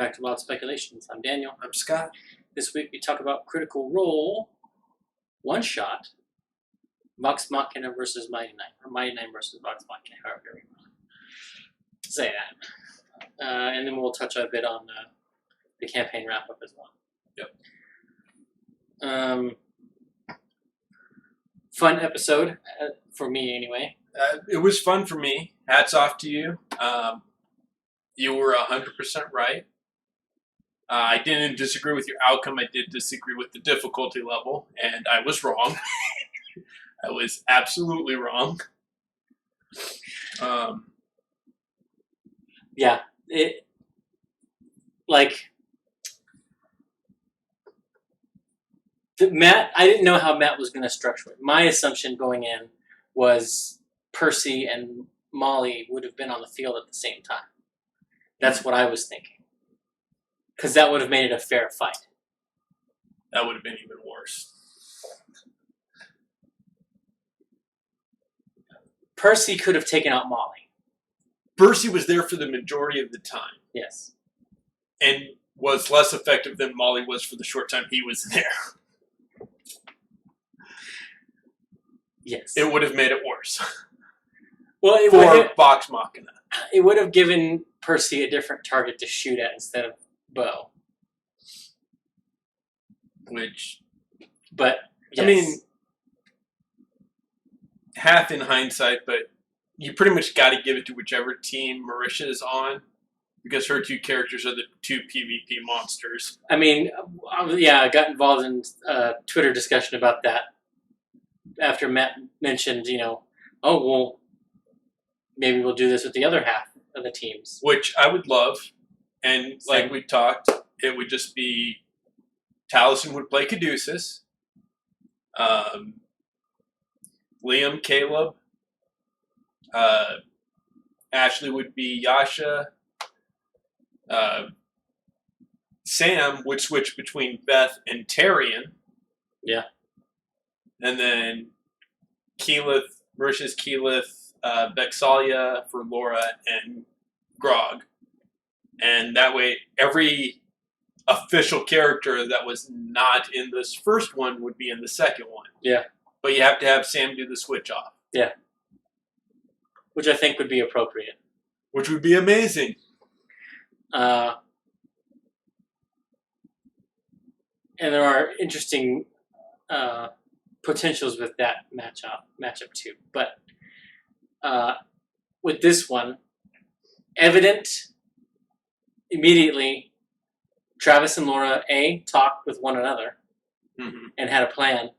back to Wild Speculations. I'm Daniel. I'm Scott. This week we talk about Critical Role, One Shot, Talks Machnia versus Mighty Knight, or Mighty Knight versus Talks Machnia, however you want to say that. And then we'll touch a bit on the campaign wrap-up as well. Yep. Fun episode, for me anyway. It was fun for me. Hats off to you. You were 100% right. I didn't disagree with your outcome. I did disagree with the difficulty level, and I was wrong. I was absolutely wrong. Yeah, Matt, I didn't know how Matt was going to structure it. My assumption going in was Percy and Molly would have been on the field at the same time. That's what I was thinking. Because that would have made it a fair fight. That would have been even worse. Percy could have taken out Molly. Percy was there for the majority of the time. Yes. And was less effective than Molly was for the short time he was there. Yes. It would have made it worse. Well, for Talks Machnia. It would have given Percy a different target to shoot at instead of Bo. But, yes. I mean, half in hindsight, but you pretty much got to give it to whichever team Marisha is on, because her two characters are the two PvP monsters. I mean, yeah, I got involved in a Twitter discussion about that after Matt mentioned, oh, well, maybe we'll do this with the other half of the teams. Which I would love. And like we talked, it would just be Taliesin would play Caduceus. Liam, Caleb. Ashley would be Yasha. Sam would switch between Beth and Tyrion. Yeah. And then Keyleth, Marisha's Keyleth, Bexalia for Laura, and Grog. And that way, every official character that was not in this first one would be in the second one. Yeah. But you have to have Sam do the switch off. Yeah. Which I think would be appropriate. Which would be amazing. And there are interesting potentials with that matchup too. But with this one, evident immediately, Travis and Laura, A, talked with one another and had a plan,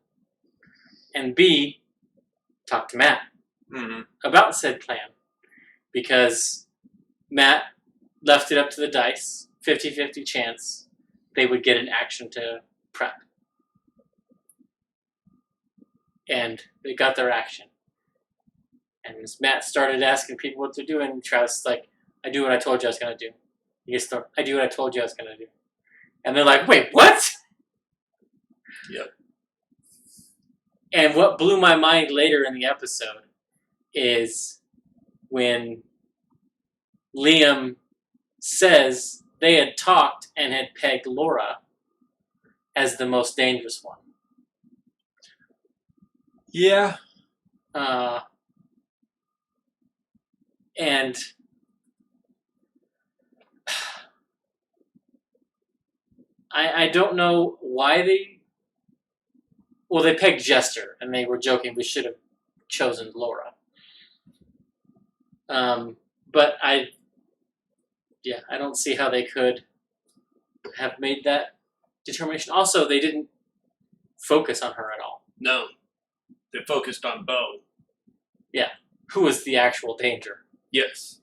and B, talked to Matt about said plan, because Matt left it up to the dice, 50-50 chance they would get an action to prep. And they got their action. And as Matt started asking people what they're doing, Travis is like, I do what I told you I was going to do. He gets the, I do what I told you I was going to do. And they're like, wait, what? Yep. And what blew my mind later in the episode is when Liam says they had talked and had pegged Laura as the most dangerous one. Yeah. And I don't know why they pegged Jester, and they were joking we should have chosen Laura. But I don't see how they could have made that determination. Also, they didn't focus on her at all. No. They focused on Bo. Yeah. Who was the actual danger. Yes.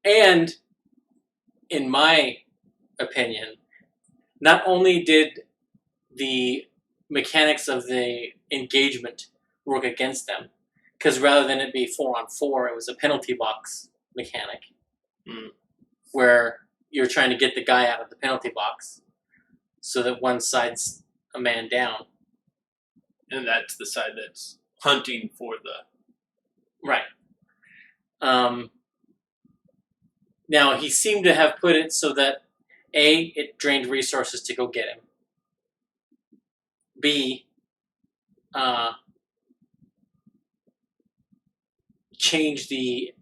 And in my opinion, not only did the mechanics of the engagement work against them, because rather than it be 4-on-4, it was a penalty box mechanic, where you're trying to get the guy out of the penalty box so that one side's a man down. And that's the side that's hunting for the... Right. Now, he seemed to have put it so that A, it drained resources to go get him. B, change the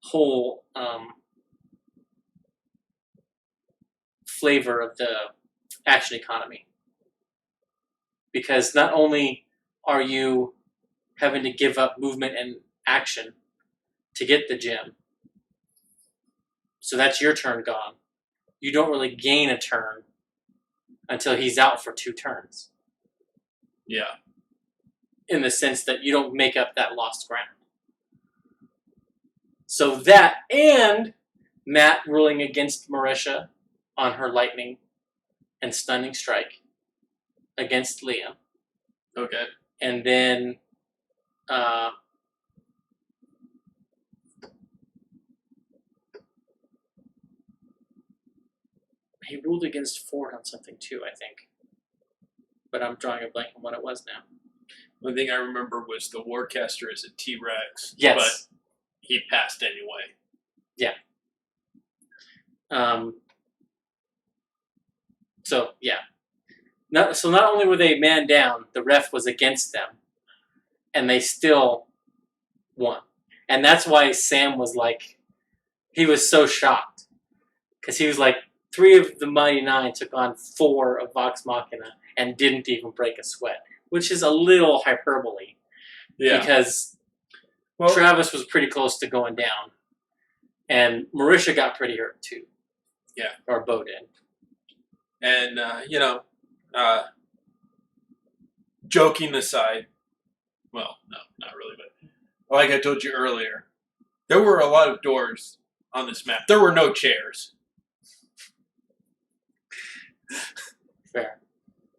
whole flavor of the action economy. Because not only are you having to give up movement and action to get the gem, so that's your turn gone. You don't really gain a turn until he's out for 2 turns. Yeah. In the sense that you don't make up that lost ground. So that, and Matt ruling against Marisha on her lightning and stunning strike against Liam. Okay. And then he ruled against Ford on something too, I think. But I'm drawing a blank on what it was now. One thing I remember was the Warcaster is a T-Rex. Yes. But he passed anyway. Yeah. So, yeah. So not only were they man down, the ref was against them. And they still won. And that's why Sam was like, he was so shocked. Because he was like, 3 of the Mighty Nine took on 4 of Vox Machina and didn't even break a sweat. Which is a little hyperbole. Yeah. Because Travis was pretty close to going down. And Marisha got pretty hurt too. Yeah. Or Bo did. And, joking aside, well, no, not really, but like I told you earlier, there were a lot of doors on this map. There were no chairs. Fair.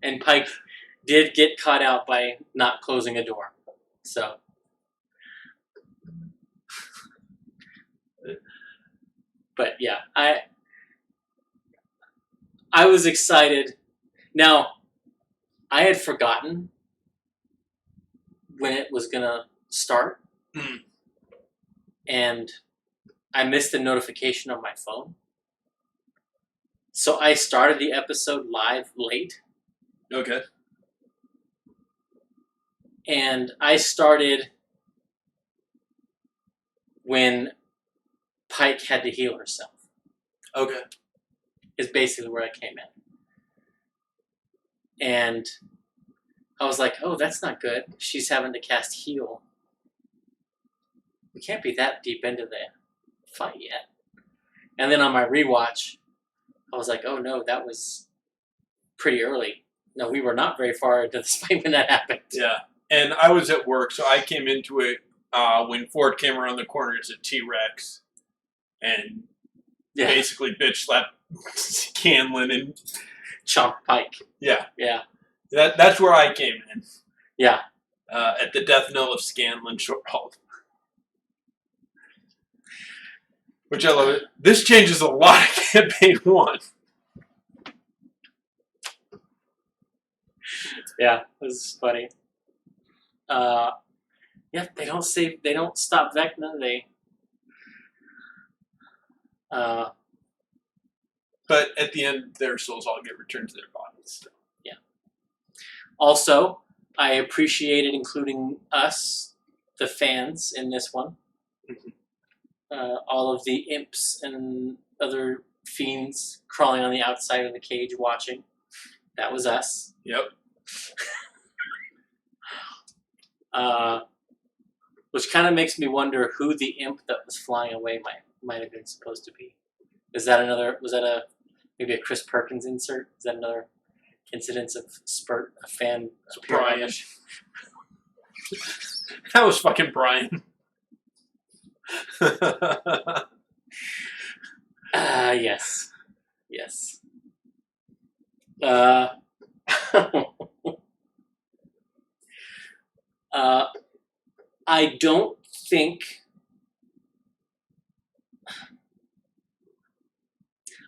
And Pike did get caught out by not closing a door. So. But yeah, I was excited. Now, I had forgotten when it was going to start. And I missed a notification on my phone. So I started the episode live late. Okay. And I started when Pike had to heal herself. Okay. Is basically where I came in. And I was like, oh, that's not good. She's having to cast heal. We can't be that deep into the fight yet. And then on my rewatch, I was like, oh no, that was pretty early. No, we were not very far into this fight when that happened. Yeah. And I was at work, so I came into it when Ford came around the corner as a T-Rex and basically bitch slapped Scanlan and chomp Pike. Yeah. Yeah. That's where I came in. Yeah. At the death knell of Scanlan short halt. Which I love it. This changes a lot of campaign 1. Yeah, this is funny. Yeah, they don't stop Vecna, but at the end, their souls all get returned to their bodies. So. Yeah. Also, I appreciated including us, the fans, in this one. All of the imps and other fiends crawling on the outside of the cage watching. That was us. Yep. Which kind of makes me wonder who the imp that was flying away might have been supposed to be. Was that maybe a Chris Perkins insert? Is that another incidence of a fan? Brian. That was fucking Brian. Yes. Yes. I don't think...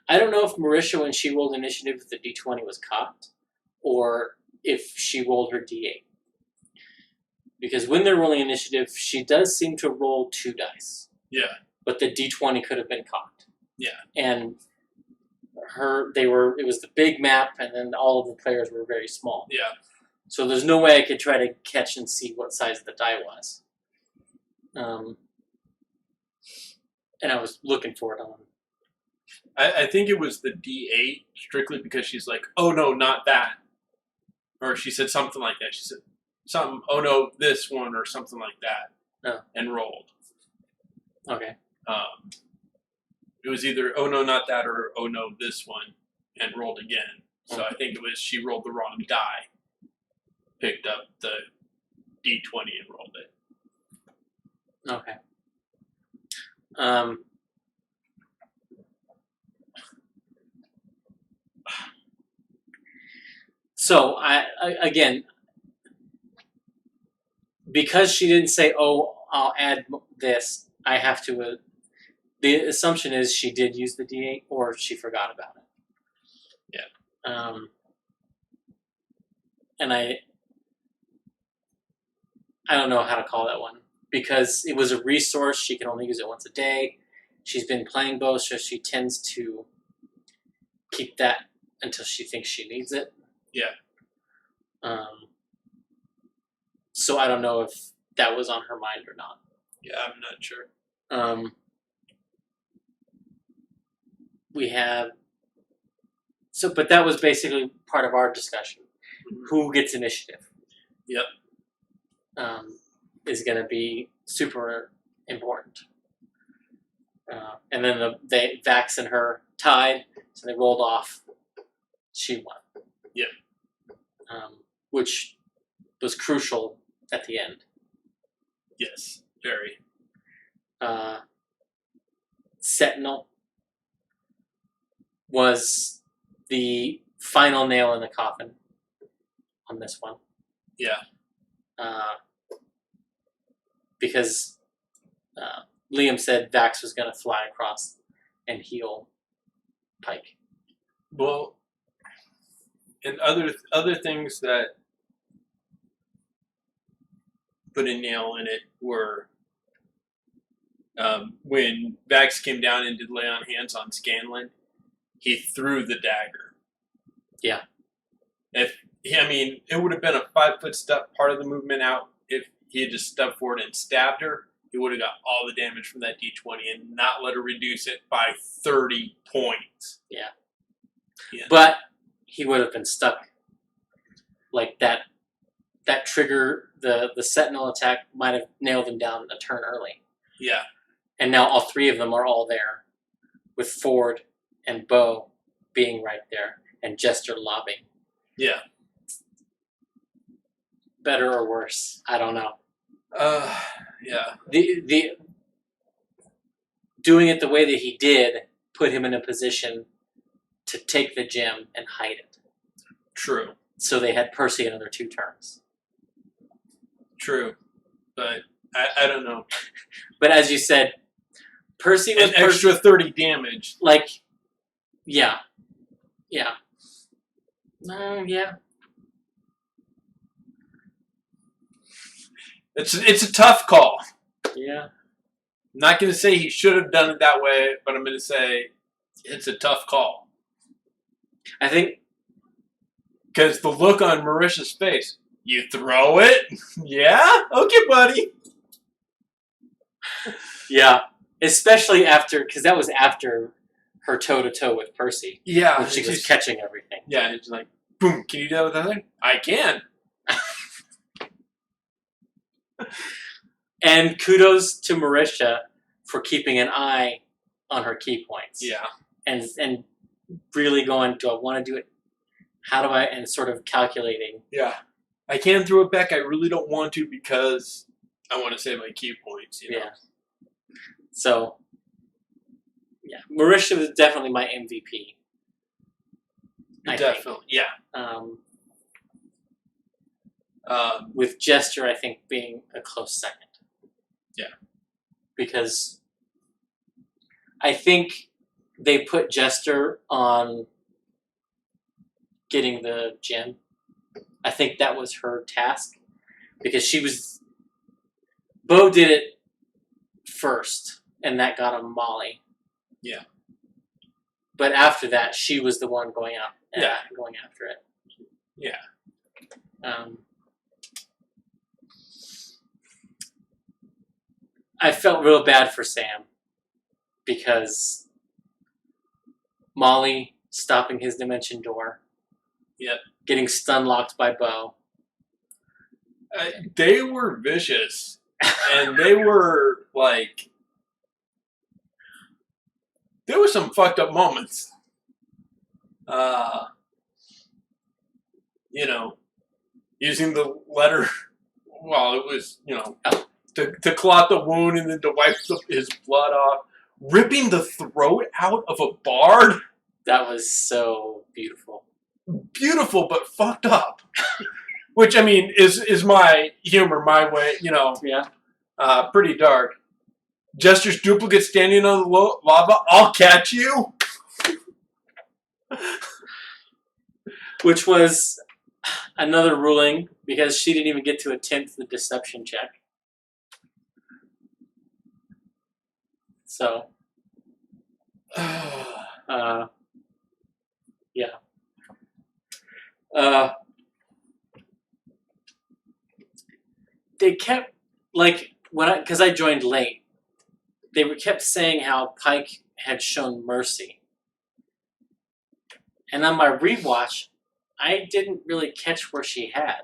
I don't know if Marisha, when she rolled initiative with the D20, was cocked, or if she rolled her D8. Because when they're rolling initiative, she does seem to roll 2 dice. Yeah. But the d20 could have been cocked. Yeah. And it was the big map, and then all of the players were very small. Yeah. So there's no way I could try to catch and see what size the die was. And I was looking for it on. I think it was the D8, strictly because she's like, oh no, not that. Or she said something like that. She said something, oh no, this one, or something like that. Oh. And rolled. Okay. It was either, oh no, not that, or oh no, this one, and rolled again. So I think it was she rolled the wrong die, picked up the D20 and rolled it. Okay. So I again, because she didn't say, "Oh, I'll add this," I have to. The assumption is she did use the D8, or she forgot about it. Yeah. And I don't know how to call that one, because it was a resource. She can only use it once a day. She's been playing both, so she tends to keep that until she thinks she needs it. Yeah. So I don't know if that was on her mind or not. Yeah, I'm not sure. We have but that was basically part of our discussion. Mm-hmm. Who gets initiative? Yep. Is going to be super important. And then Vax and her tied, so they rolled off. She won. Yep. Which was crucial at the end. Yes, very. Sentinel was the final nail in the coffin on this one. Yeah. Because Liam said Vax was going to fly across and heal Pike. Well, and other things that put a nail in it were when Vax came down and did lay on hands on Scanlan, he threw the dagger. Yeah. It would have been a 5-foot step part of the movement out if he had just stepped forward and stabbed her. He would have got all the damage from that D20 and not let her reduce it by 30 points. Yeah. Yeah. But he would have been stuck. Like that trigger, the Sentinel attack might have nailed him down a turn early. Yeah. And now all 3 of them are all there, with Ford and Bo being right there, and Jester lobbing. Yeah. Better or worse? I don't know. Yeah. The doing it the way that he did put him in a position to take the gem and hide it. True. So they had Percy another 2 turns. True. But I don't know. But as you said, Percy was an extra 30 damage. Like, yeah. Yeah. Yeah. It's a tough call. Yeah. I'm not going to say he should have done it that way, but I'm going to say it's a tough call. I think... Because the look on Marisha's face, you throw it? Yeah? Okay, buddy. Yeah. Especially after, because that was after her toe-to-toe with Percy. Yeah. When she was catching everything. Yeah, it's like, boom, can you do that with that thing? I can. And kudos to Marisha for keeping an eye on her key points. Yeah. And really going, do I want to do it? How do I? And sort of calculating. Yeah. I can throw it back. I really don't want to because I want to save my key points. You know? Yeah. So, yeah. Marisha was definitely my MVP. Definitely. Yeah. With Jester, I think, being a close second. Yeah. Because I think they put Jester on getting the gem. I think that was her task. Because she was Bo did it first, and that got him Molly. Yeah. But after that, she was the one going after it. Yeah. I felt real bad for Sam because Molly stopping his dimension door. Yep. Getting stun locked by Bo. They were vicious, and they were like, there were some fucked up moments. You know, using the letter while it was, to clot the wound and then to wipe his blood off. Ripping the throat out of a bard. That was so beautiful. Beautiful, but fucked up. Which, I mean, is my humor, my way, Yeah. Pretty dark. Jester's duplicate standing on the lava. I'll catch you. Which was another ruling because she didn't even get to attempt the deception check. So, yeah. They kept, because I joined late, they kept saying how Pike had shown mercy. And on my rewatch, I didn't really catch where she had.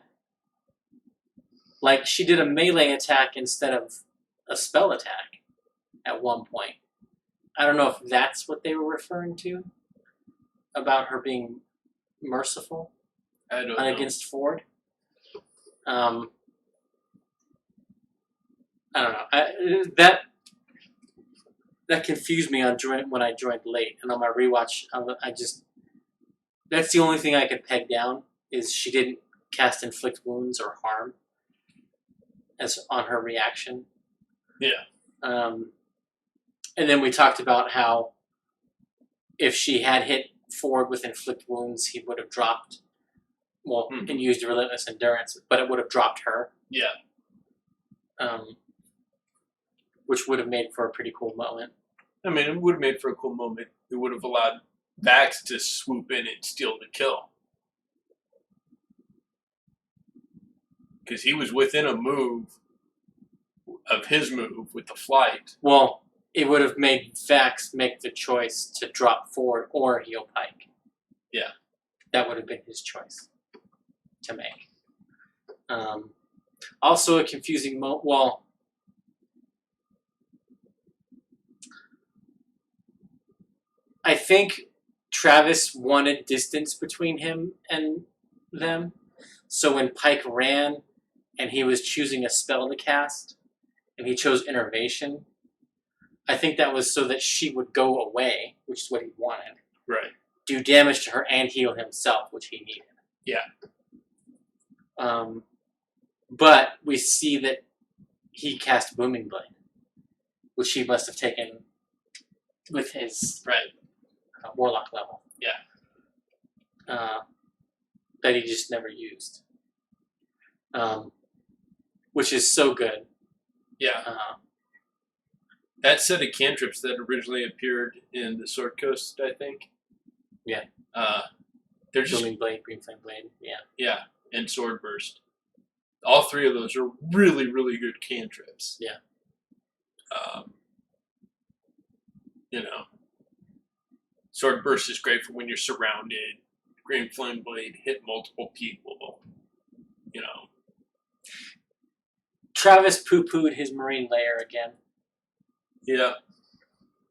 Like, she did a melee attack instead of a spell attack at one point. I don't know if that's what they were referring to about her being merciful against Ford. I don't know. That confused me when I joined late, and on my rewatch, that's the only thing I could peg down is she didn't cast inflict wounds or harm as on her reaction. Yeah. And then we talked about how if she had hit Ford with inflict wounds, he would have dropped, and used relentless endurance, but it would have dropped her. Yeah. Which would have made for a pretty cool moment. I mean, it would have made for a cool moment. It would have allowed Vax to swoop in and steal the kill. Because he was within a move of his move with the flight. Well, it would have made Vax make the choice to drop Ford or heal Pike. Yeah. That would have been his choice to make. Also a confusing I think Travis wanted distance between him and them. So when Pike ran and he was choosing a spell to cast, and he chose Innervation, I think that was so that she would go away, which is what he wanted. Right. Do damage to her and heal himself, which he needed. Yeah. But we see that he cast Booming Blade, which he must have taken with his Warlock level. Yeah. That he just never used. Which is so good. Yeah. That set of cantrips that originally appeared in the Sword Coast, I think. Yeah. They're just Booming Blade, Green Flame Blade. Yeah. Yeah, and Sword Burst. All three of those are really, really good cantrips. Yeah. Sword Burst is great for when you're surrounded. Green Flame Blade hit multiple people. Travis poo-pooed his Marine Lair again. Yeah.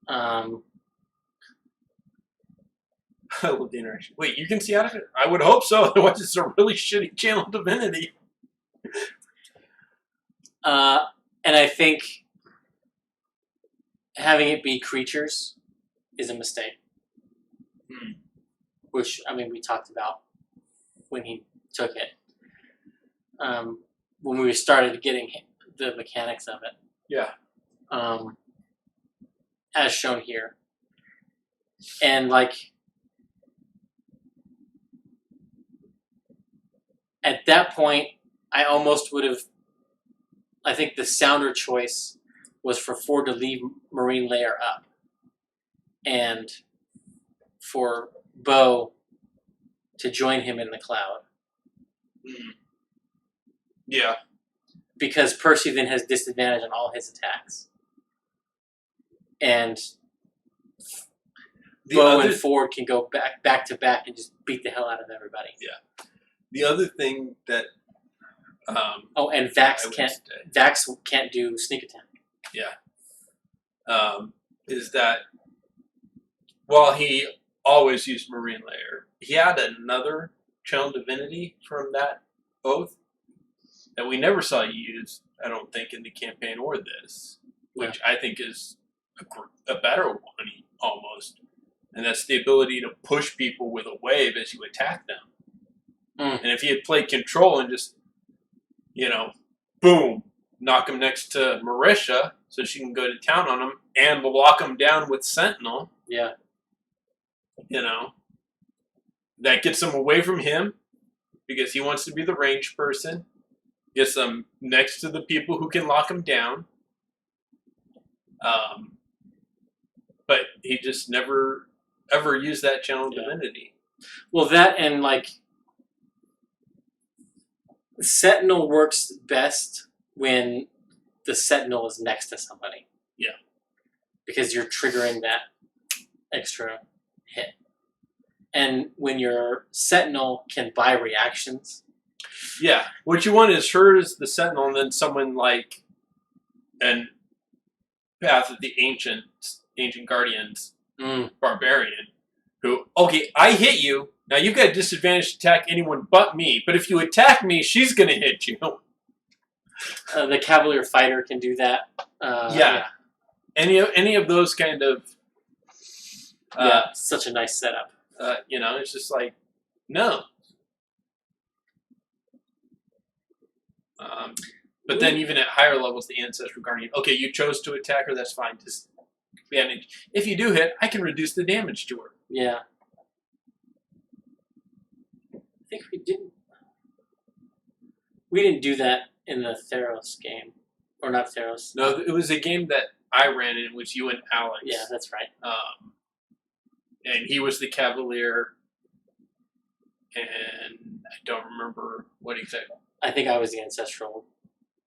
I love the interaction. Wait, you can see out of it? I would hope so, otherwise it's a really shitty channel divinity. And I think having it be creatures is a mistake. Which, we talked about when he took it. When we started getting the mechanics of it. Yeah. As shown here. And, at that point, I almost would have I think the sounder choice was for Ford to leave Marine Layer up, and for Bo to join him in the cloud. Mm. Yeah. Because Percy then has disadvantage on all his attacks. And Bo and Ford can go back to back and just beat the hell out of everybody. Yeah. The other thing that and Vax can't do sneak attack. Yeah. Is that while he always used Marine Layer, he had another Channel Divinity from that oath that we never saw used, I don't think, in the campaign or this, which I think is a better one, almost. And that's the ability to push people with a wave as you attack them. And if he had played control and just, boom, knock him next to Marisha so she can go to town on him and lock him down with Sentinel. Yeah. That gets him away from him because he wants to be the range person. Gets him next to the people who can lock him down. But he just never, ever used that Channel Divinity. Well, that and, Sentinel works best when the Sentinel is next to somebody. Yeah. Because you're triggering that extra hit. And when your Sentinel can buy reactions. Yeah. What you want is her as the Sentinel and then someone like an Path of the Ancient Guardians Barbarian who, okay, I hit you. Now you've got a disadvantage to attack anyone but me. But if you attack me, she's going to hit you. The Cavalier Fighter can do that. Yeah. Any of those kind of... such a nice setup. It's just like, no. But then even at higher levels, the Ancestral Guardian, okay, you chose to attack her, that's fine. Just manage. If you do hit, I can reduce the damage to her. Yeah. I think we didn't do that in the Theros game. Or not Theros. No, it was a game that I ran in, which you and Alex. Yeah, that's right. And he was the Cavalier, and I don't remember what exactly. I think I was the Ancestral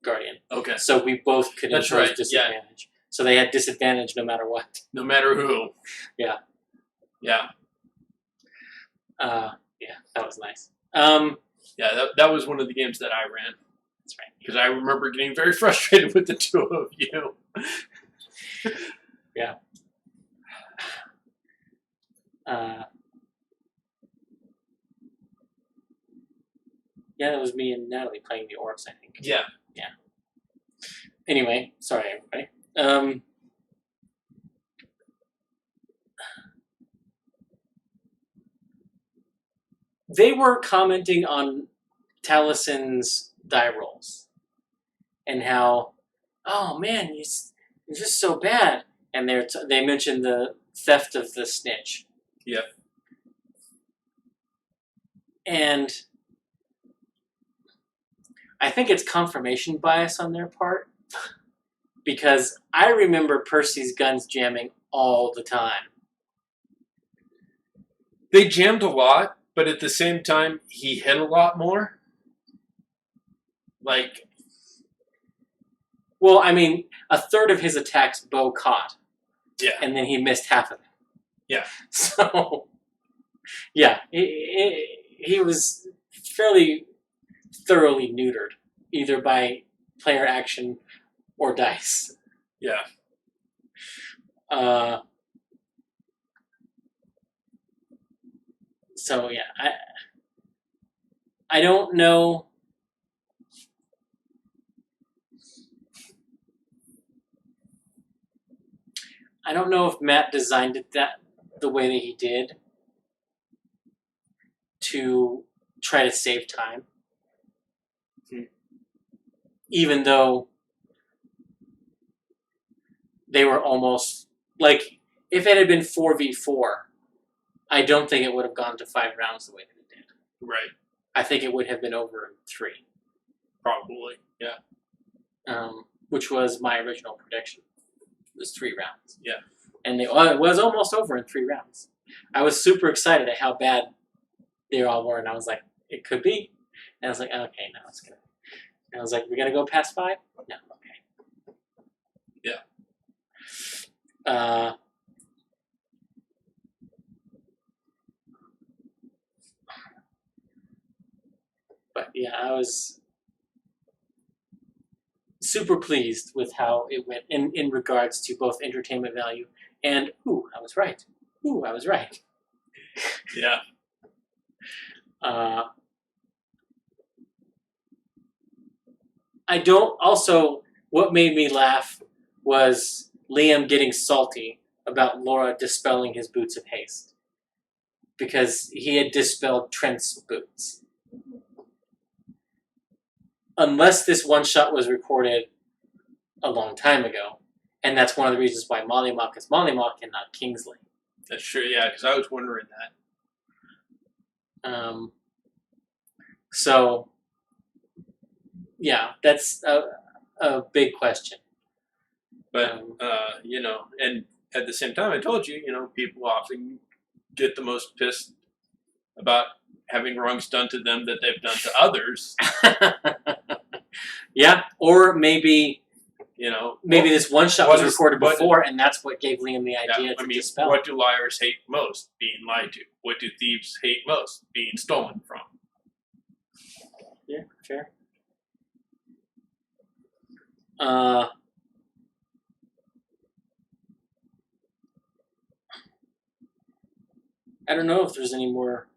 Guardian. Okay. So we both could impose disadvantage. Yeah. So they had disadvantage no matter what. No matter who. Yeah. Yeah. That was nice. That was one of the games that I ran. That's right. Because I remember getting very frustrated with the two of you. Yeah. It was me and Natalie playing the orcs, I think. Yeah. Yeah. Anyway, sorry, everybody. They were commenting on Talison's die rolls and how, oh man, he's just so bad. And they mentioned the theft of the snitch. Yeah. And I think it's confirmation bias on their part because I remember Percy's guns jamming all the time. They jammed a lot, but at the same time, he hit a lot more. Well, I mean, a third of his attacks Bo caught. Yeah. And then he missed half of it. Yeah. So, yeah, he was fairly thoroughly neutered, either by player action or dice. Yeah. So yeah, I don't know. I don't know if Matt designed it the way that he did to try to save time. Even though they were almost, if it had been 4v4, I don't think it would have gone to 5 rounds the way that it did. Right. I think it would have been over in 3. Probably, yeah. which was my original prediction. It was 3 rounds. Yeah. And it was almost over in 3 rounds. I was super excited at how bad they all were, and I was like, it could be. And I was like, okay, no, it's gonna. And I was like, we're gonna go past 5? No, okay. Yeah. But yeah, I was super pleased with how it went in regards to both entertainment value and I was right. I was right. Yeah. I don't. Also, what made me laugh was Liam getting salty about Laura dispelling his boots of haste because he had dispelled Trent's boots. Unless this one shot was recorded a long time ago, and that's one of the reasons why Mollymauk is Mollymauk and not Kingsley. That's true, yeah, because I was wondering that. So, yeah, that's a big question. But, and at the same time, I told you, people often get the most pissed about having wrongs done to them that they've done to others. Yeah, or maybe this one shot was recorded before, and that's what gave Liam the idea to dispel. What do liars hate most? Being lied to. What do thieves hate most? Being stolen from. Yeah, fair. I don't know if there's any more.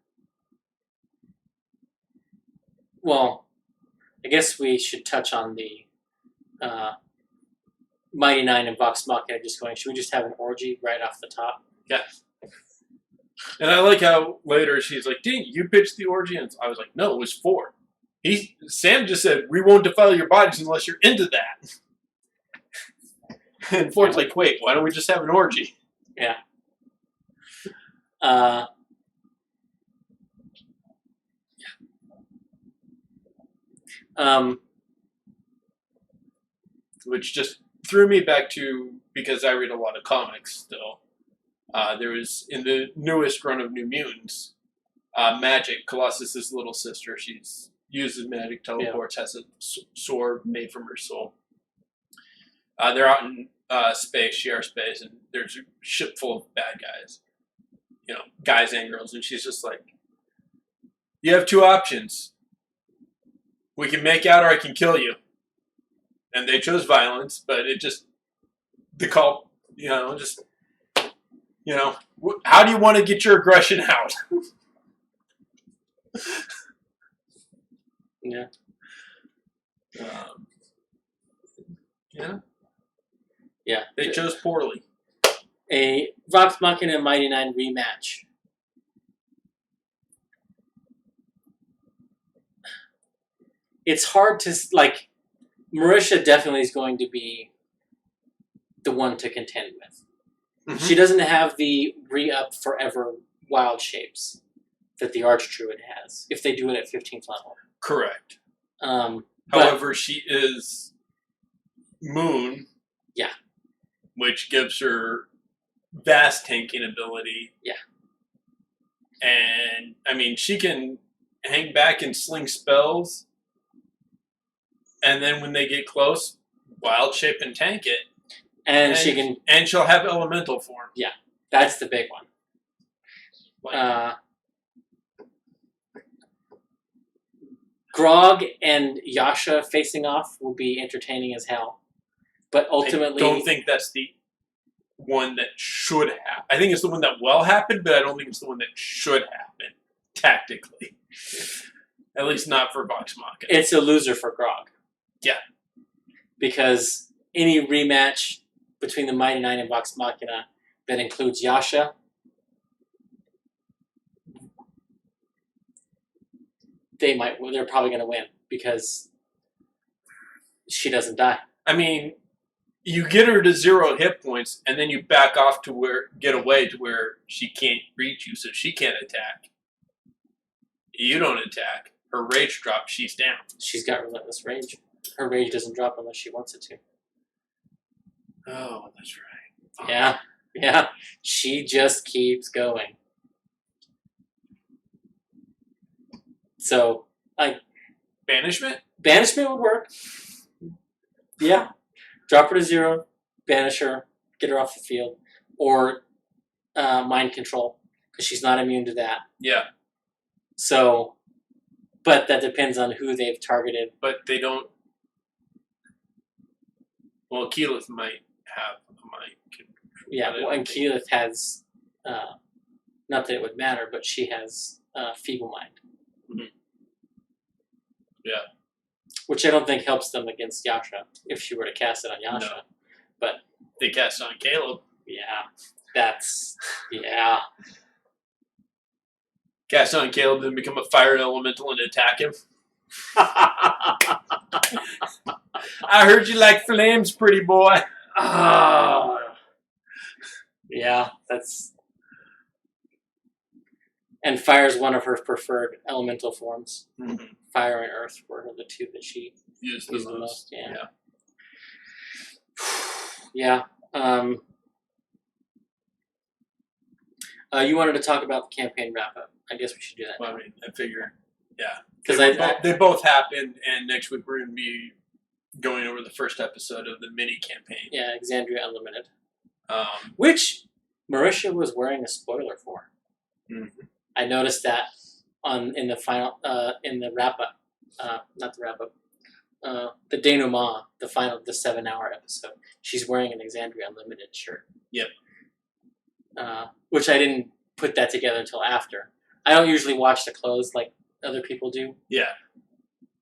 Well, I guess we should touch on the Mighty Nine and Vox Machina just going, should we just have an orgy right off the top? Yeah. And I like how later she's like, dang, you pitched the orgy? And I was like, no, it was 4. Sam just said, we won't defile your bodies unless you're into that. And Ford's like, wait, why don't we just have an orgy? Yeah. Which just threw me back to, because I read a lot of comics still, there was, in the newest run of New Mutants, Magic, Colossus's little sister, she's uses magic, teleports, has a sword made from her soul. They're out in space, share space, and there's a ship full of bad guys. Guys and girls, and she's just like, you have 2 options. We can make out or I can kill you. And they chose violence, but it just, the cult, how do you want to get your aggression out? Yeah. Yeah. They chose poorly. A Vox Machina and Mighty Nine rematch. It's hard to, Marisha definitely is going to be the one to contend with. Mm-hmm. She doesn't have the re-up forever wild shapes that the Archdruid has, if they do it at 15th level. Correct. However, she is Moon. Yeah. Which gives her vast tanking ability. Yeah. And, she can hang back and sling spells. And then when they get close, wild shape and tank it. And she can... And she'll have elemental form. Yeah, that's the big one. Grog and Yasha facing off will be entertaining as hell. But ultimately... I don't think that's the one that should happen. I think it's the one that will happen, but I don't think it's the one that should happen, tactically. At least not for Vox Machina. It's a loser for Grog. Yeah. Because any rematch between the Mighty Nine and Vox Machina that includes Yasha, they're probably going to win because she doesn't die. You get her to 0 hit points, and then you back off get away to where she can't reach you, so she can't attack. You don't attack. her rage drops, she's down. She's got relentless rage. Her rage doesn't drop unless she wants it to. Oh, that's right. Yeah, yeah. She just keeps going. So, Banishment? banishment would work. Yeah. Drop her to 0, banish her, get her off the field. Or mind control, because she's not immune to that. Yeah. So, but that depends on who they've targeted. But they don't. Well, Keyleth might have a mind control. Yeah, well, and Keyleth has, not that it would matter, but she has feeble mind. Mhm. Yeah. Which I don't think helps them against Yasha, if she were to cast it on Yasha. No. But, They cast it on Caleb. yeah, that's, yeah. Cast it on Caleb, then become a fire elemental and attack him. I heard you like flames, pretty boy. Yeah, that's... And fire's one of her preferred elemental forms. Mm-hmm. Fire and earth were the two that she Used used the the most. most. Yeah. Yeah. You wanted to talk about the campaign wrap-up. I guess we should do that. Well, I mean, I figure, yeah. Because They both happened, and next week we're going to be going over the first episode of the mini campaign. Yeah, Exandria Unlimited. Which Marisha was wearing a spoiler for. Mm-hmm. I noticed that in the final in the wrap up, not the wrap up, the denouement, the 7-hour episode. She's wearing an Exandria Unlimited shirt. Yep. Which I didn't put that together until after. I don't usually watch the close like other people do. Yeah.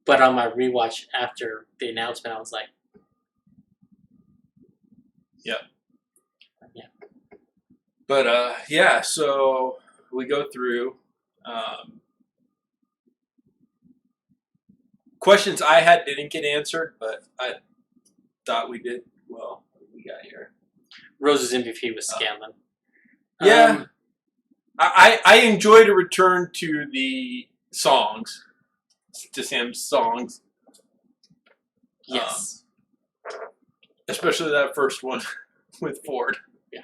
But on my rewatch after the announcement, I was like, Yep. Yeah. But yeah, so we go through questions I had didn't get answered, but I thought we did well. What we got here? Rose's MVP was Scanlan. Yeah. I enjoyed a return to the songs, to Sam's songs. Yes. Especially that first one with Ford. Yeah.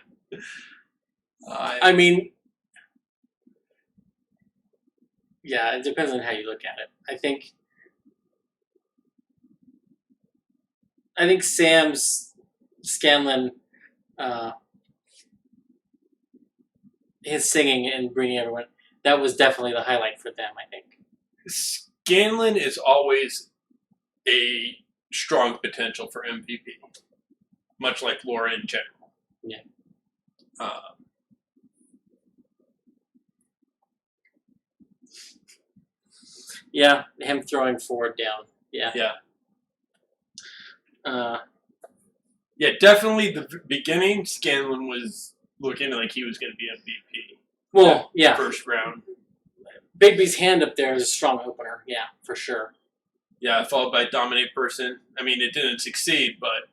I mean, yeah, it depends on how you look at it. I think Scanlan, his singing and bringing everyone, that was definitely the highlight for them, I think. Scanlan is always a strong potential for MVP, much like Laura in general. Yeah. Yeah, him throwing Ford down. Yeah. Yeah. Uh, Yeah, definitely the beginning, Scanlan was looking like he was going to be MVP. well, yeah. First round. Bigby's hand up there is a strong opener. Yeah, for sure. Yeah, followed by Dominate Person. I mean, it didn't succeed, but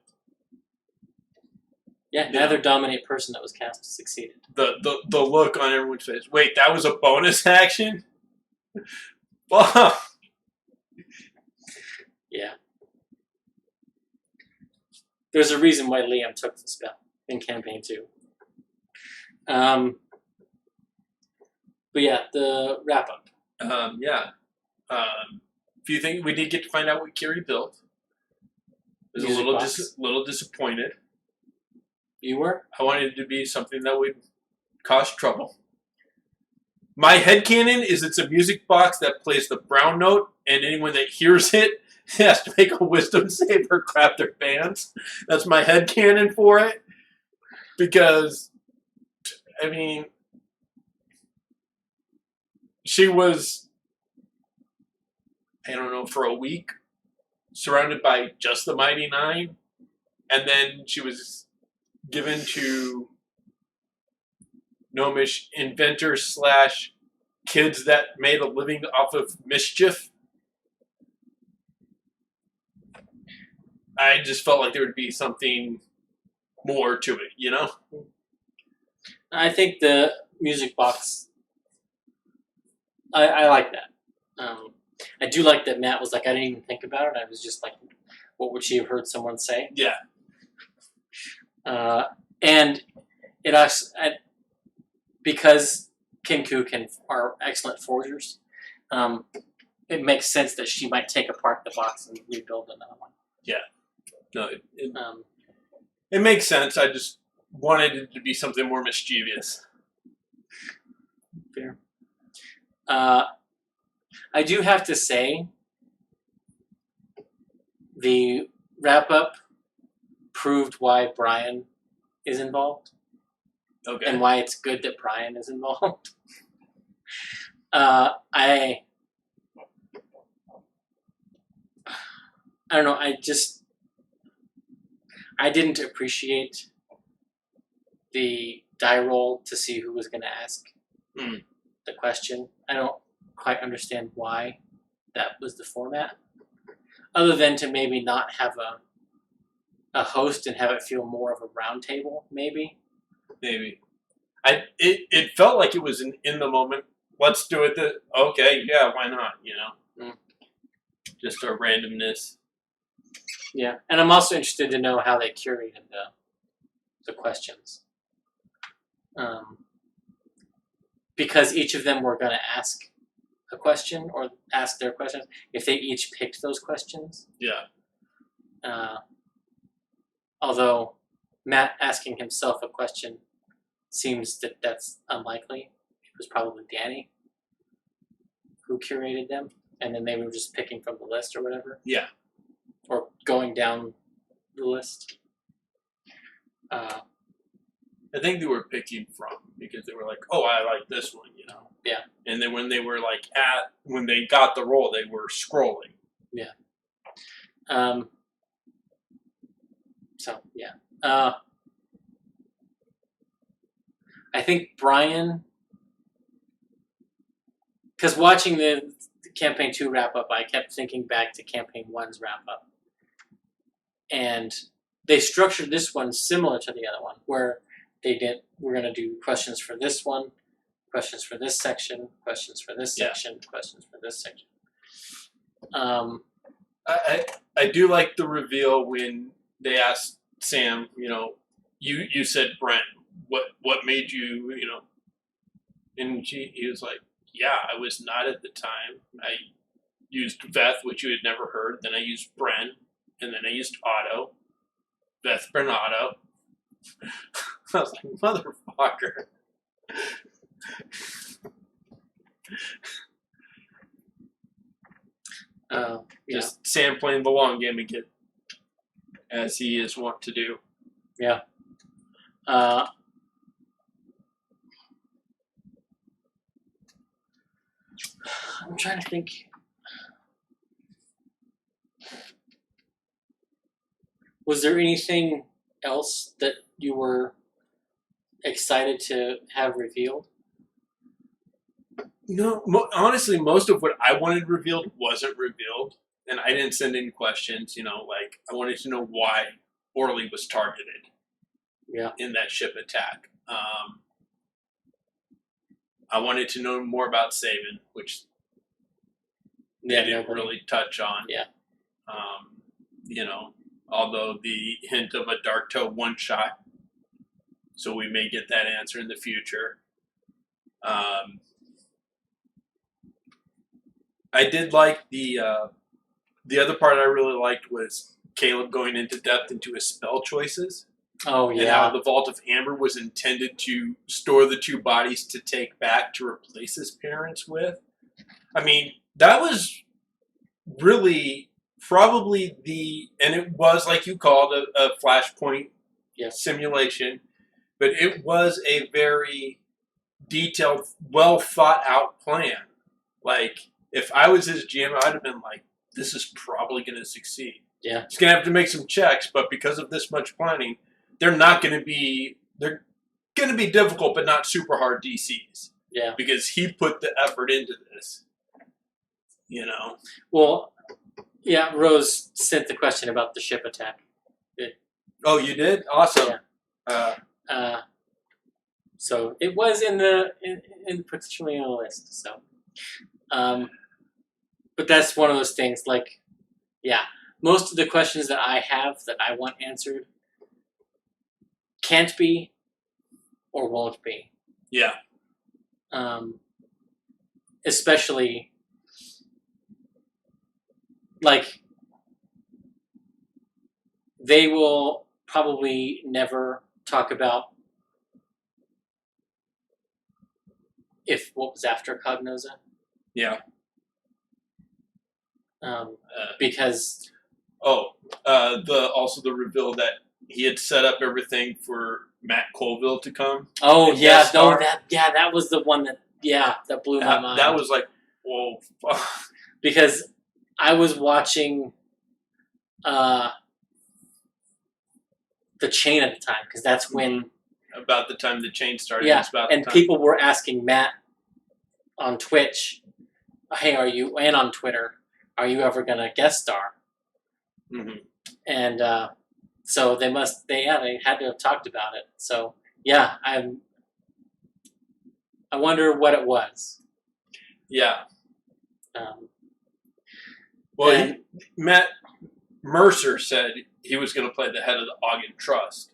Yeah, neither Dominate person that was cast succeeded. the look on everyone's face. Wait, that was a bonus action? Wow. Yeah. There's a reason why Liam took the spell in campaign 2. But yeah, the wrap up. Yeah. Few things we did get to find out what Kiri built. I was a little disappointed. You were? I wanted it to be something that would cause trouble. My headcanon is it's a music box that plays the brown note, and anyone that hears it has to make a wisdom save or crap their pants. That's my headcanon for it. Because, I mean, she was, I don't know, for a week, surrounded by just the Mighty Nine, and then she was given to gnomish inventors / kids that made a living off of mischief. I just felt like there would be something more to it, you know? I think the music box, I like that. I do like that Matt was like, I didn't even think about it. I was just like, what would she have heard someone say? Yeah. And it also, because Kinku are excellent forgers, it makes sense that she might take apart the box and rebuild another one. Yeah. No, it makes sense. I just wanted it to be something more mischievous. Fair. I do have to say, the wrap-up proved why Brian is involved. Okay. And why it's good that Brian is involved. I don't know. I didn't appreciate the die roll to see who was going to ask the question. I don't quite understand why that was the format, other than to maybe not have a host and have it feel more of a round table, maybe. Maybe. It felt like it was in the moment. Let's do it. Okay, yeah, why not? You know, just a randomness. Yeah, and I'm also interested to know how they curated the questions, because each of them were going to ask a question or ask their questions. If they each picked those questions, yeah. Although Matt asking himself a question seems that's unlikely. It was probably Danny who curated them, and then they were just picking from the list or whatever. Yeah. Or going down the list. I think they were picking from because they were like, "Oh, I like this one," you know. Yeah. And then when they were like when they got the role, they were scrolling. Yeah. So yeah. I think Brian, because watching the Campaign 2 wrap-up, I kept thinking back to Campaign 1's wrap-up. And they structured this one similar to the other one, where we're going to do questions for this one, questions for this section, questions for this section, questions for this section. I do like the reveal when they asked Sam, you know, you said Brent, what made you, you know, and he was like, yeah, I was not at the time. I used Veth, which you had never heard. Then I used Bren, and then I used Otto. Veth, Bren, Otto. I was like, motherfucker. Just Sam playing the long game again, as he is wont to do. Yeah. I'm trying to think. Was there anything else that you were excited to have revealed? No, honestly, most of what I wanted revealed wasn't revealed, and I didn't send any questions. You know, like I wanted to know why Orly was targeted. Yeah. In that ship attack, I wanted to know more about Sabin, which they didn't really touch on. Yeah. You know, although the hint of a Dark Toe one shot, so we may get that answer in the future. I did like the other part I really liked was Caleb going into depth into his spell choices. Oh, yeah. And how the Vault of Amber was intended to store the two bodies to take back to replace his parents with. I mean, that was really probably and it was like you called a Flashpoint simulation, but it was a very detailed, well thought out plan. Like, if I was his GM, I'd have been like, this is probably going to succeed. Yeah. He's going to have to make some checks, but because of this much planning, they're going to be difficult, but not super hard DCs. Yeah. Because he put the effort into this. You know? Well, yeah, Rose sent the question about the ship attack. Oh, you did? Awesome. Yeah. So it was in potentially on the list. So, But that's one of those things. Like, yeah, most of the questions that I have that I want answered can't be or won't be. Yeah. Especially, like, they will probably never talk about what was after Cognosa. Yeah. Because also the reveal that he had set up everything for Matt Colville to come. Oh yeah, no, that was the one that blew my mind. That was like, whoa, fuck. Because I was watching the Chain at the time, because that's when about the time the Chain started. Yeah, and people were asking Matt on Twitch, "Hey, and on Twitter, are you ever gonna guest star?" Mm-hmm. And so they had to have talked about it. So yeah, I wonder what it was. Yeah. Matt Mercer said he was going to play the head of the Ogden Trust,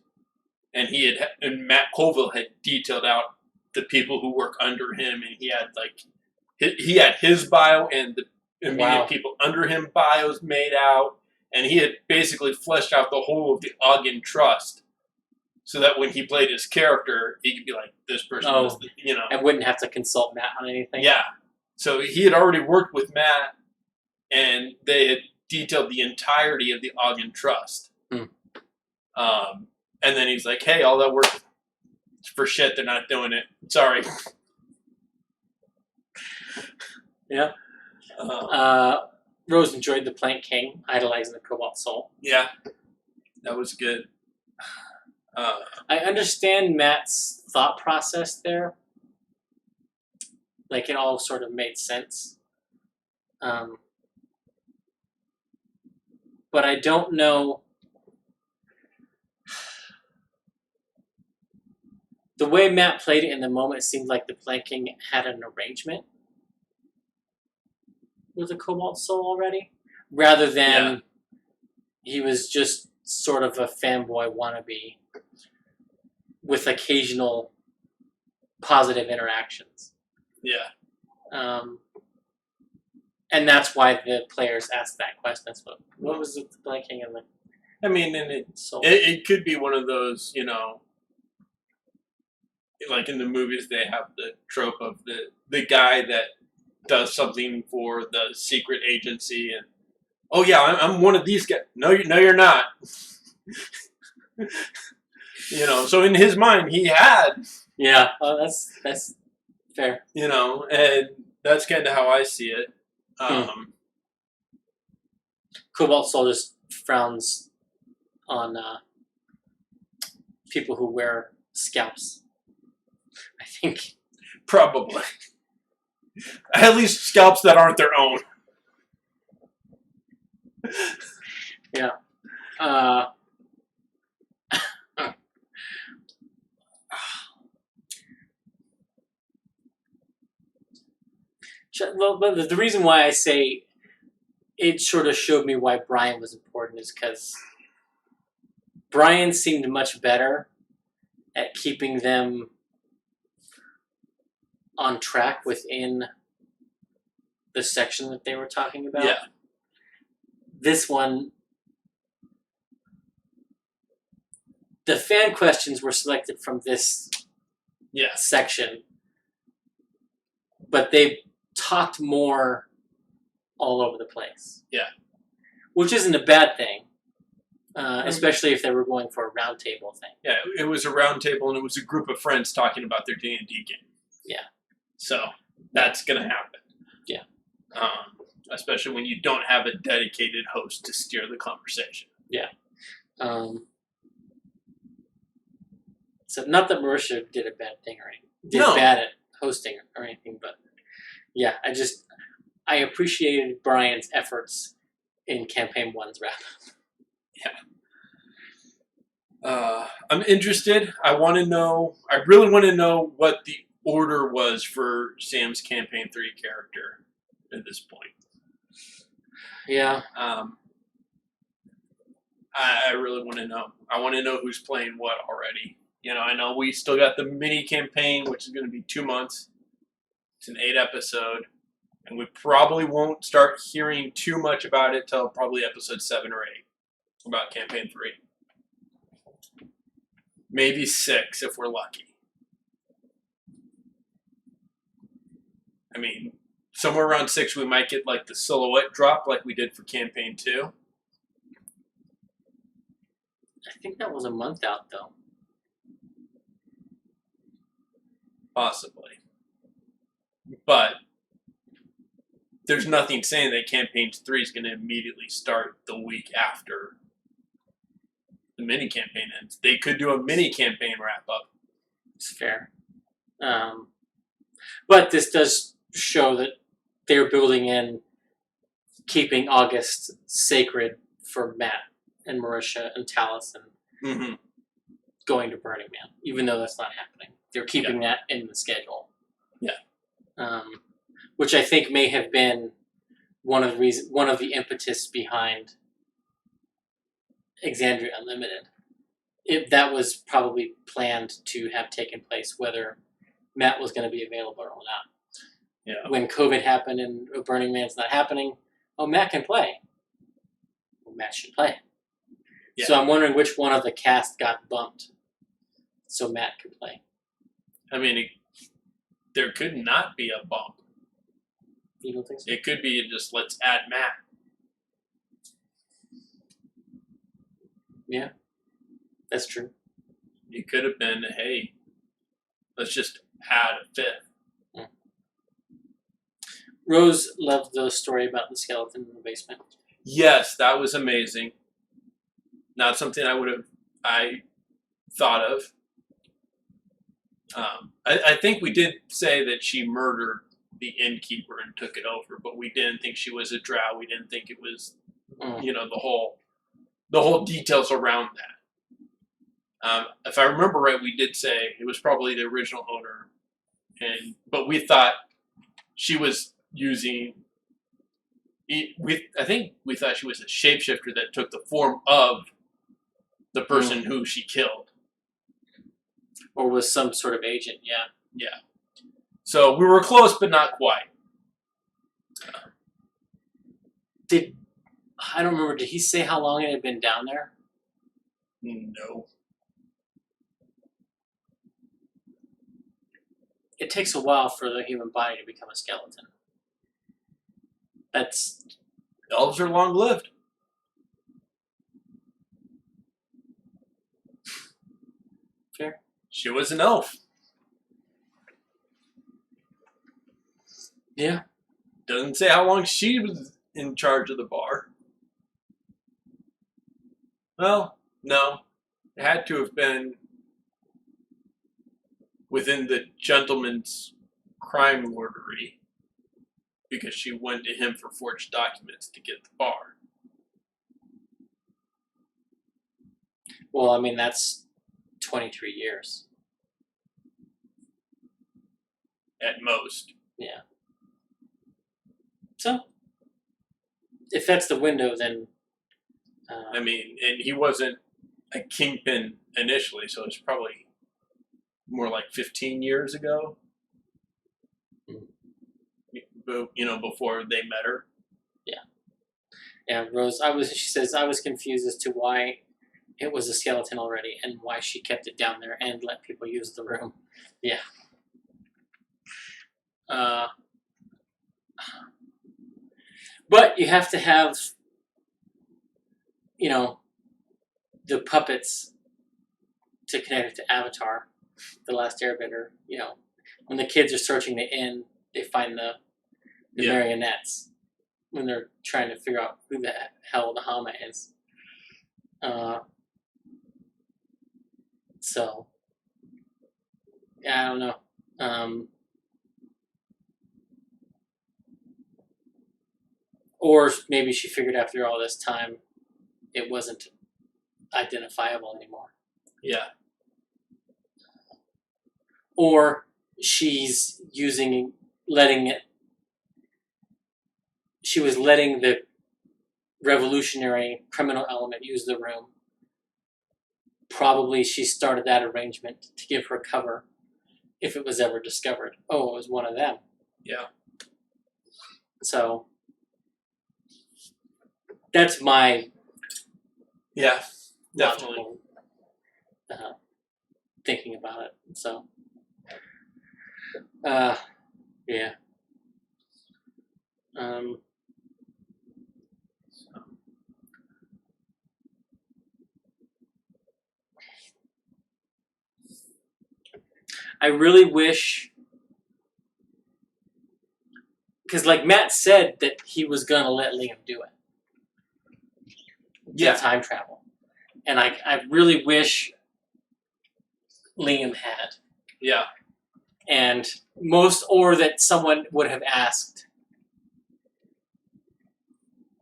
and Matt Colville had detailed out the people who work under him, and he had his bio and the immediate people under him bios made out, and he had basically fleshed out the whole of the Ogden Trust, so that when he played his character, he could be like, this person was I wouldn't have to consult Matt on anything. Yeah. So he had already worked with Matt, and they had detailed the entirety of the Ogden Trust. And then he's like, hey, all that work for shit, they're not doing it. Sorry. Yeah. Rose enjoyed the Plank King, idolizing the Cobalt Soul. Yeah. That was good. I understand Matt's thought process there. Like, it all sort of made sense. But I don't know. The way Matt played it in the moment, it seemed like the Plank King had an arrangement with the Cobalt Soul already, rather than he was just sort of a fanboy wannabe with occasional positive interactions. Yeah. And that's why the players asked that question. That's what was the Plank King and the... I mean, and it could be one of those, like in the movies, they have the trope of the guy that does something for the secret agency, and oh yeah, I'm one of these guys. No, you're not. So in his mind, he had. Yeah, that's fair. And that's kind of how I see it. Cobalt Soul just frowns on people who wear scalps, I think. Probably. At least scalps that aren't their own. Yeah. Well, but the reason why I say it sort of showed me why Brian was important is because Brian seemed much better at keeping them on track within the section that they were talking about. Yeah. This one, the fan questions were selected from this section, but they talked more all over the place. Yeah. Which isn't a bad thing, especially if they were going for a roundtable thing. Yeah, it was a roundtable, and it was a group of friends talking about their D&D game. Yeah. So that's going to happen. Yeah. Especially when you don't have a dedicated host to steer the conversation. Yeah. So not that Marisha did a bad thing or anything. Bad at hosting or anything, but yeah, I appreciated Brian's efforts in Campaign 1's wrap-up. Yeah. I'm interested. I really want to know what the order was for Sam's Campaign 3 character at this point. Yeah. I really want to know. I want to know who's playing what already. I know we still got the mini campaign, which is going to be 2 months. It's an 8 episode, and we probably won't start hearing too much about it till probably episode 7 or 8 about campaign 3. Maybe 6 if we're lucky. I mean, somewhere around 6 we might get like the silhouette drop like we did for campaign 2. I think that was a month out, though. Possibly. But there's nothing saying that campaign 3 is going to immediately start the week after the mini campaign ends. They could do a mini campaign wrap up. It's fair. But this does show that they're building in keeping August sacred for Matt and Marisha and Talus and going to Burning Man, even though that's not happening. They're keeping that in the schedule. Yeah. Which I think may have been one of the impetus behind Exandria Unlimited. That was probably planned to have taken place, whether Matt was going to be available or not. Yeah. When COVID happened and Burning Man's not happening, Matt can play. Well, Matt should play. Yeah. So I'm wondering which one of the cast got bumped so Matt could play. I mean, there could not be a bump. You don't think so? It could be just let's add Matt. Yeah, that's true. It could have been, hey, let's just add a 5th. Mm. Rose loved the story about the skeleton in the basement. Yes, that was amazing. Not something I thought of. I think we did say that she murdered the innkeeper and took it over, but we didn't think she was a drow. We didn't think it was, the whole details around that. If I remember right, we did say it was probably the original owner, but we thought she was using. I think we thought she was a shapeshifter that took the form of the person who she killed. Or was some sort of agent, yeah. Yeah. So we were close, but not quite. I don't remember, did he say how long it had been down there? No. It takes a while for the human body to become a skeleton. Elves are long-lived. Fair. She was an elf. Yeah. Doesn't say how long she was in charge of the bar. Well, no. It had to have been within the gentleman's crime lordery, because she went to him for forged documents to get the bar. Well, I mean, that's 23 years. At most. Yeah. So, if that's the window, then... I mean, and he wasn't a kingpin initially, so it's probably more like 15 years ago. Before they met her. Yeah. Yeah, Rose, she says, I was confused as to why it was a skeleton already and why she kept it down there and let people use the room. Yeah. But you have to have, the puppets to connect it to Avatar, The Last Airbender. When the kids are searching the inn, they find the marionettes when they're trying to figure out who the hell the Hama is. So, yeah, I don't know. Or maybe she figured after all this time it wasn't identifiable anymore. Yeah. Or she's letting it she was letting the revolutionary criminal element use the room. Probably she started that arrangement to give her cover if it was ever discovered. Oh, it was one of them. Yeah. So that's my definitely logical thinking about it. So, yeah. I really wish, because like Matt said that he was gonna let Liam do it. Yeah. Time travel. And I really wish Liam had. Yeah. And or that someone would have asked,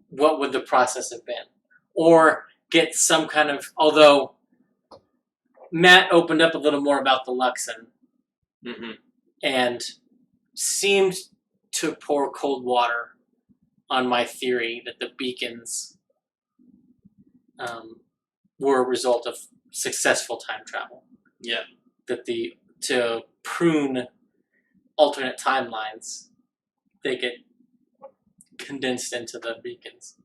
what would the process have been? Or get some kind of, although Matt opened up a little more about the Luxon and seemed to pour cold water on my theory that the beacons were a result of successful time travel. Yeah. That to prune alternate timelines, they get condensed into the beacons,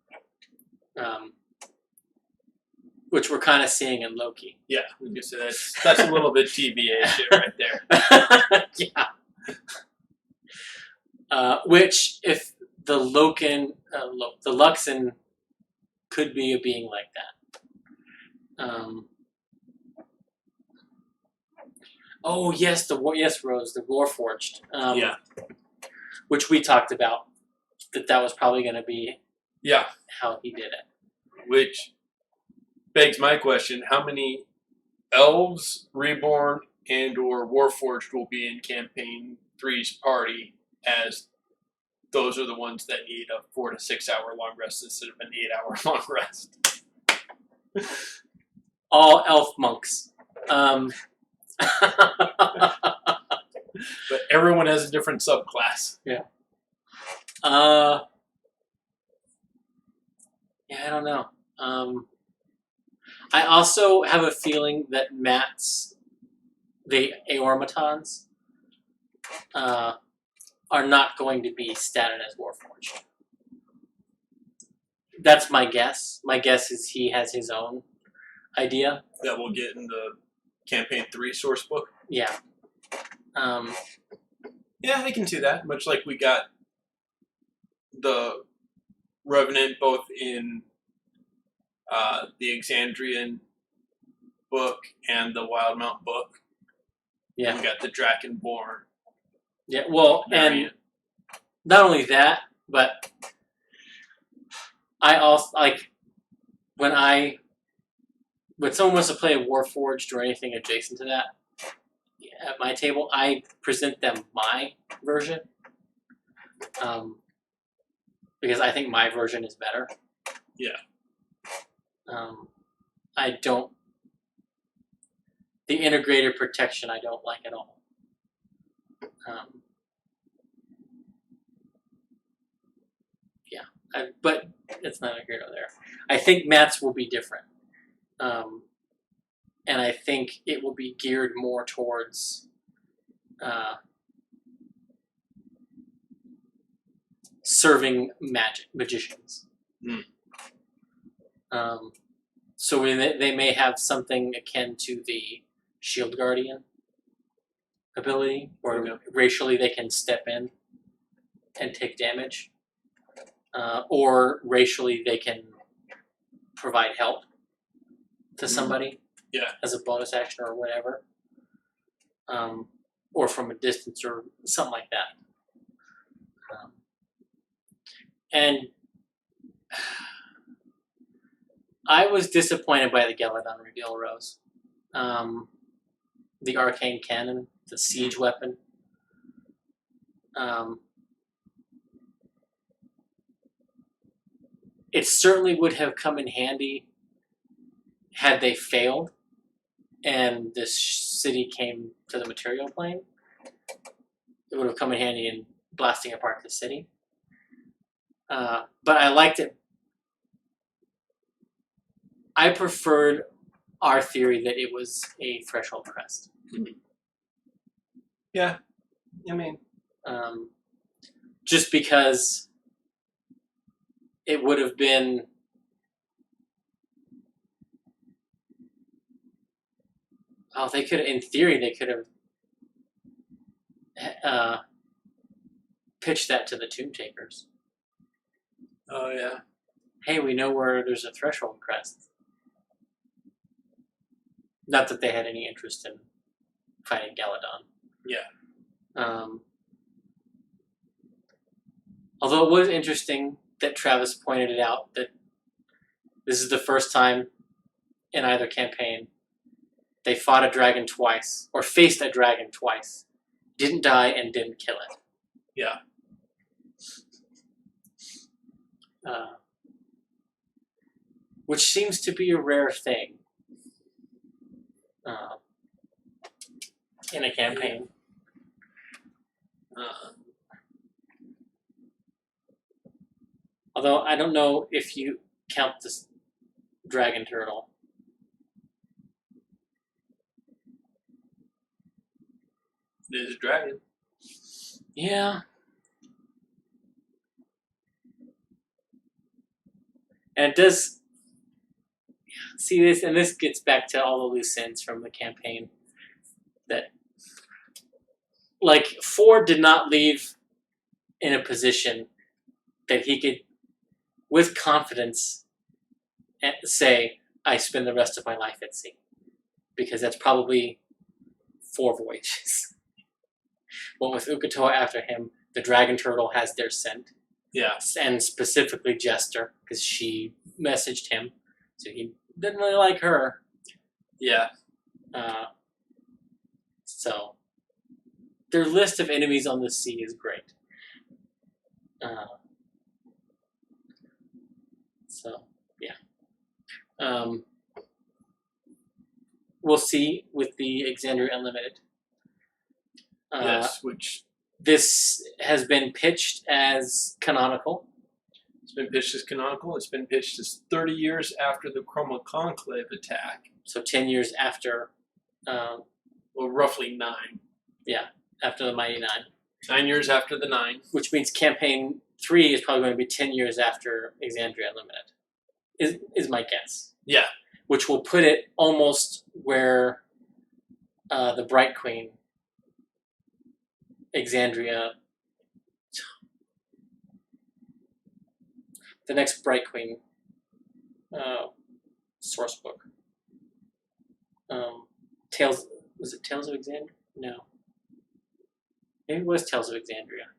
which we're kind of seeing in Loki. Yeah, so that's a little bit TBA shit right there. Yeah. Which, if the the Luxon could be a being like that. Oh yes, yes, Rose, the Warforged. Yeah. Which we talked about, that was probably going to be how he did it. Which begs my question: how many elves, reborn, and or Warforged will be in Campaign 3's party, as those are the ones that need a 4 to 6 hour long rest instead of an 8 hour long rest? All elf monks. But everyone has a different subclass. Yeah. Yeah, I don't know. I also have a feeling that the Aormatons, are not going to be stated as Warforged. That's my guess. My guess is he has his own idea. That we'll get in the Campaign 3 source book? Yeah. Yeah, I can see that. Much like we got the Revenant both in the Exandrian book and the Wildmount book. Yeah. And we got the Drakenborn. Yeah, well, variant. And not only that, but I also, like, when someone wants to play a Warforged or anything adjacent to that, at my table, I present them my version. Because I think my version is better. Yeah. The integrated protection I don't like at all. But it's not here nor there. I think Matt's will be different. And I think it will be geared more towards serving magicians. So they may have something akin to the Shield Guardian ability, or racially they can step in and take damage, or racially they can provide help to somebody as a bonus action or whatever, or from a distance or something like that. And I was disappointed by the Geladon reveal, Rose. The arcane cannon, the siege weapon. It certainly would have come in handy had they failed and this city came to the material plane. It would have come in handy in blasting apart the city. But I liked it. I preferred our theory that it was a threshold crest. Yeah, I mean, just because it would have been they could, in theory, they could have pitched that to the Tomb Takers. oh yeah, Hey, we know where there's a threshold crest. Not that they had any interest in fighting Galadon. yeah, Although it was interesting that Travis pointed it out that this is the first time in either campaign they fought a dragon twice, or faced a dragon twice, didn't die and didn't kill it. yeah. Which seems to be a rare thing in a campaign. Although I don't know if you count this dragon turtle. It is a dragon. Yeah. And it does see this, and this gets back to all the loose ends from the campaign. That, like, Ford did not leave in a position that he could, with confidence, say, I spend the rest of my life at sea. Because that's probably 4 voyages. But with Uk'otoa after him, the dragon turtle has their scent. Yeah. And specifically Jester, because she messaged him. So he didn't really like her. Yeah. So their list of enemies on the sea is great. So, yeah. We'll see with the Exandria Unlimited. Yes, which... This has been pitched as canonical. It's been pitched as canonical. It's been pitched as 30 years after the Chroma Conclave attack. So 10 years after... well, roughly 9. Yeah, after the Mighty 9. 9 years after the 9. Which means Campaign 3 is probably going to be 10 years after Exandria Unlimited. Is my guess. Yeah. Which will put it almost where the Bright Queen... Exandria. The next Bright Queen source book. Tales. Was it Tales of Exandria? No. Maybe it was Tales of Exandria.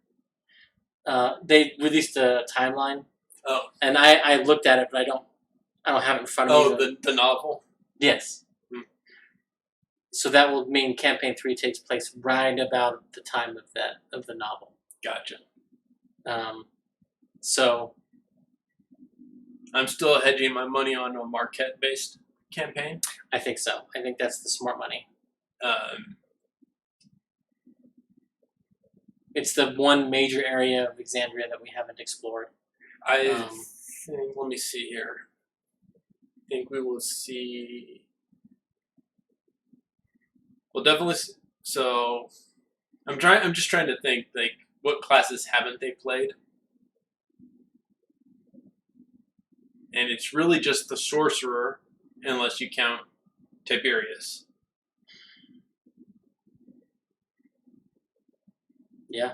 They released a timeline. Oh. And I looked at it, but I don't have it in front of me. Oh, the novel? Yes. So that will mean Campaign 3 takes place right about the time of the novel. Gotcha. So I'm still hedging my money on a Marquette-based campaign. I think so. I think that's the smart money. It's the one major area of Exandria that we haven't explored. I think. Let me see here. I think we will see. Well, definitely. So, I'm just trying to think, like, what classes haven't they played? And it's really just the sorcerer, unless you count Tiberius. Yeah.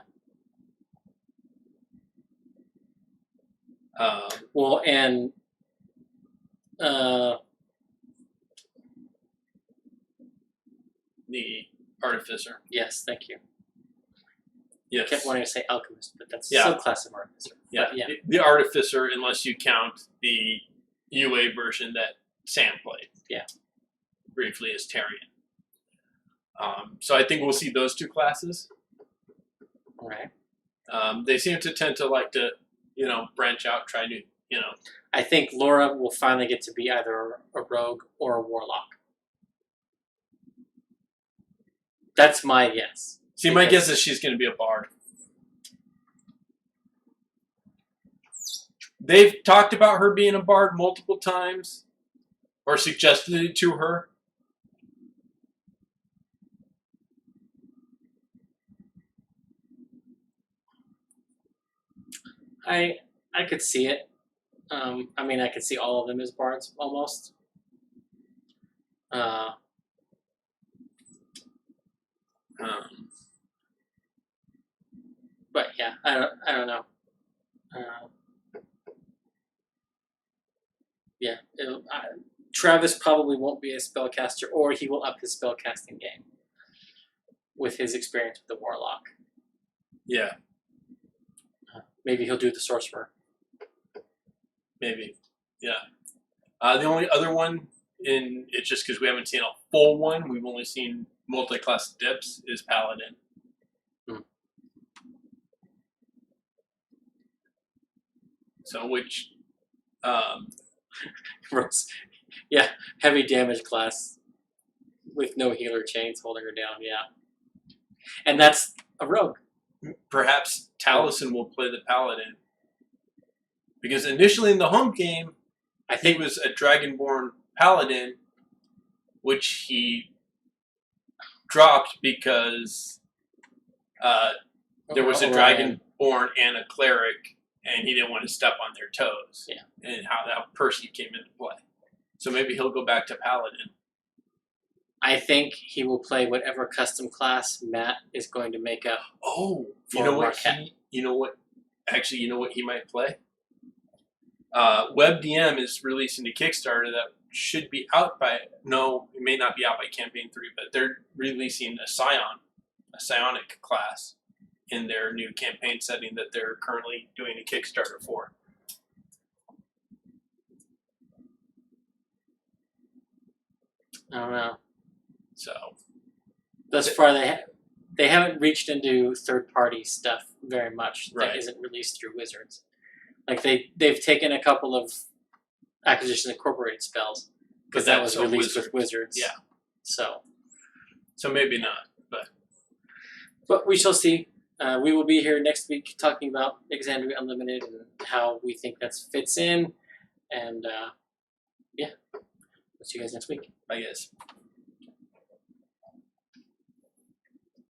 Well, and the artificer. Yes, thank you. Yes. I kept wanting to say alchemist, but that's Yeah. a subclass of artificer. Yeah. But, yeah. The artificer, unless you count the UA version that Sam played. Yeah. Briefly as Tarian. So I think we'll see those two classes. All right. They seem to tend to like to, branch out, try to, I think Laura will finally get to be either a rogue or a warlock. That's my guess. See, my guess is she's going to be a bard. they've talked about her being a bard multiple times, or suggested it to her. I could see it. I mean, I could see all of them as bards almost. Uh, but yeah, I don't know. Yeah, Travis probably won't be a spellcaster, or he will up his spellcasting game with his experience with the warlock. Yeah, Maybe he'll do the sorcerer. maybe. Yeah. The only other one, it's just because we haven't seen a full one, we've only seen multi-class dips, is Paladin. So, which, Rose, yeah, heavy damage class with no healer chains holding her down. Yeah, and that's a rogue. perhaps Taliesin will play the Paladin. Because initially in the home game, I think it was a Dragonborn Paladin, which he dropped because there was a Dragonborn and a Cleric, and he didn't want to step on their toes. Yeah. And how that Percy came into play. So maybe he'll go back to Paladin. I think he will play whatever custom class Matt is going to make up. Oh, you know what? Actually, you know what he might play? WebDM is releasing a Kickstarter that should be out by... No, it may not be out by Campaign 3, but they're releasing a Psionic class in their new campaign setting that they're currently doing a Kickstarter for. I don't know. So, thus far they haven't reached into third-party stuff very much that isn't released through Wizards. Like they've taken a couple of Acquisition Incorporated spells because that was released with Wizards. Yeah. So maybe not, but we shall see. We will be here next week talking about Exandria Unlimited and how we think that fits in. And yeah, we'll see you guys next week. I guess.